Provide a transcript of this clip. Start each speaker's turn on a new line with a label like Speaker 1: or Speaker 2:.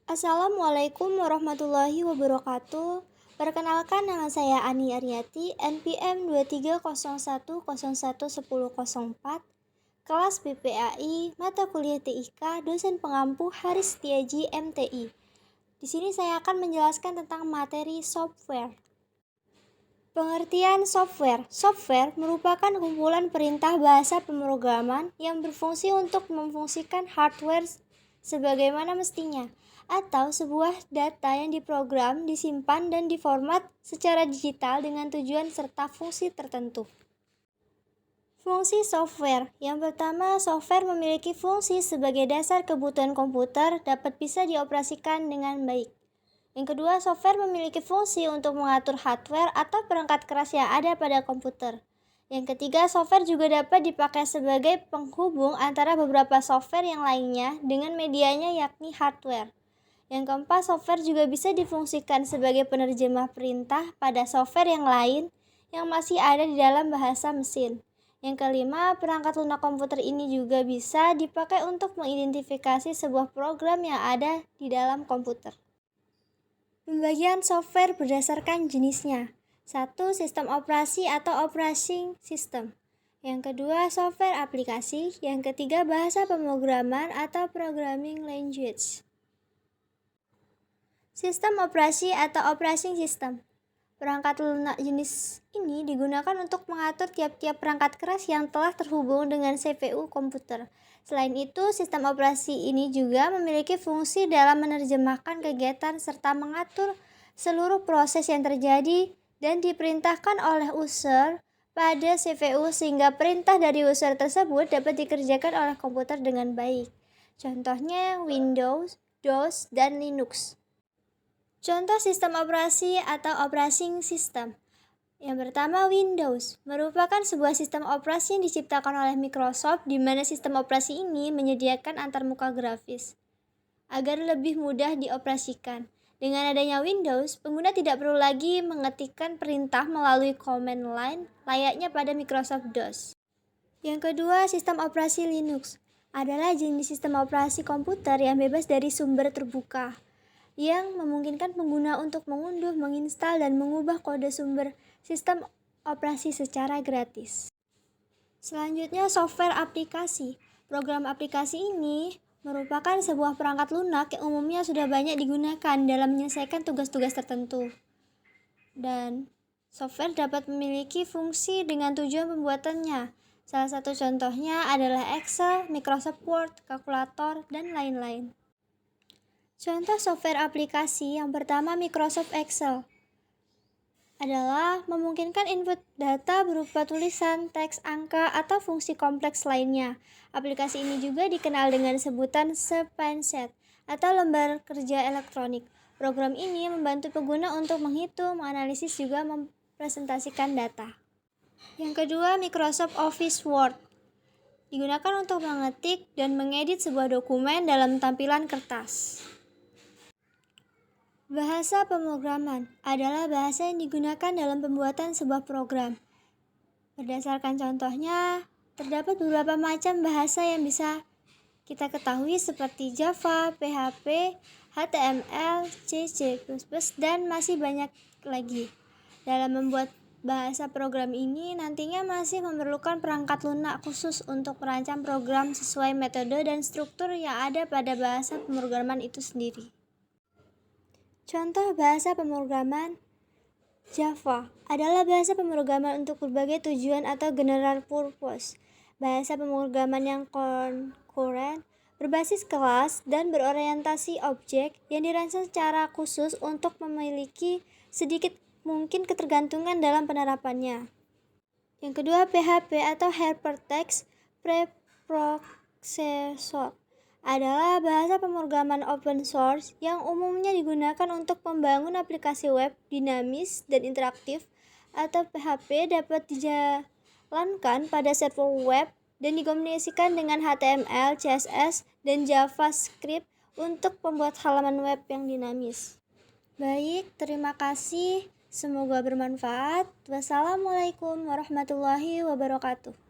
Speaker 1: Assalamualaikum warahmatullahi wabarakatuh. Perkenalkan, nama saya Ani Aryati, NPM 2301011004, kelas BPAI, mata kuliah TIK, dosen pengampu Haris Setiaji, MTI. Di sini saya akan menjelaskan tentang materi software. Pengertian software. Software merupakan kumpulan perintah bahasa pemrograman yang berfungsi untuk memfungsikan hardware sebagaimana mestinya, atau sebuah data yang diprogram, disimpan, dan diformat secara digital dengan tujuan serta fungsi tertentu. Fungsi software. Yang pertama, software memiliki fungsi sebagai dasar kebutuhan komputer dapat bisa dioperasikan dengan baik. Yang kedua, software memiliki fungsi untuk mengatur hardware atau perangkat keras yang ada pada komputer. Yang ketiga, software juga dapat dipakai sebagai penghubung antara beberapa software yang lainnya dengan medianya yakni hardware. Yang keempat, software juga bisa difungsikan sebagai penerjemah perintah pada software yang lain yang masih ada di dalam bahasa mesin. Yang kelima, perangkat lunak komputer ini juga bisa dipakai untuk mengidentifikasi sebuah program yang ada di dalam komputer. Pembagian software berdasarkan jenisnya. 1. Sistem operasi atau operating system. Yang kedua, software aplikasi. Yang ketiga, bahasa pemrograman atau programming language. Sistem operasi atau operating system. Perangkat lunak jenis ini digunakan untuk mengatur tiap-tiap perangkat keras yang telah terhubung dengan CPU komputer. Selain itu, sistem operasi ini juga memiliki fungsi dalam menerjemahkan kegiatan serta mengatur seluruh proses yang terjadi dan diperintahkan oleh user pada CPU sehingga perintah dari user tersebut dapat dikerjakan oleh komputer dengan baik. Contohnya Windows, DOS, dan Linux. Contoh sistem operasi atau operating system. Yang pertama, Windows merupakan sebuah sistem operasi yang diciptakan oleh Microsoft, di mana sistem operasi ini menyediakan antarmuka grafis agar lebih mudah dioperasikan. Dengan adanya Windows, pengguna tidak perlu lagi mengetikkan perintah melalui command line layaknya pada Microsoft DOS. Yang kedua, sistem operasi Linux adalah jenis sistem operasi komputer yang bebas dari sumber terbuka, yang memungkinkan pengguna untuk mengunduh, menginstal, dan mengubah kode sumber sistem operasi secara gratis. Selanjutnya, software aplikasi. Program aplikasi ini merupakan sebuah perangkat lunak yang umumnya sudah banyak digunakan dalam menyelesaikan tugas-tugas tertentu. Dan software dapat memiliki fungsi dengan tujuan pembuatannya. Salah satu contohnya adalah Excel, Microsoft Word, kalkulator, dan lain-lain. Contoh software aplikasi yang pertama, Microsoft Excel, adalah memungkinkan input data berupa tulisan, teks, angka, atau fungsi kompleks lainnya. Aplikasi ini juga dikenal dengan sebutan spreadsheet atau lembar kerja elektronik. Program ini membantu pengguna untuk menghitung, menganalisis, juga mempresentasikan data. Yang kedua, Microsoft Office Word digunakan untuk mengetik dan mengedit sebuah dokumen dalam tampilan kertas. Bahasa pemrograman adalah bahasa yang digunakan dalam pembuatan sebuah program. Berdasarkan contohnya, terdapat beberapa macam bahasa yang bisa kita ketahui seperti Java, PHP, HTML, C++, dan masih banyak lagi. Dalam membuat bahasa program ini nantinya masih memerlukan perangkat lunak khusus untuk merancang program sesuai metode dan struktur yang ada pada bahasa pemrograman itu sendiri. Contoh bahasa pemrograman. Java adalah bahasa pemrograman untuk berbagai tujuan atau general purpose. Bahasa pemrograman yang concurrent, berbasis kelas, dan berorientasi objek yang dirancang secara khusus untuk memiliki sedikit mungkin ketergantungan dalam penerapannya. Yang kedua, PHP atau Hypertext Preprocessor adalah bahasa pemrograman open source yang umumnya digunakan untuk membangun aplikasi web dinamis dan interaktif, atau PHP dapat dijalankan pada server web dan dikombinasikan dengan HTML, CSS, dan JavaScript untuk membuat halaman web yang dinamis. Baik, terima kasih. Semoga bermanfaat. Wassalamualaikum warahmatullahi wabarakatuh.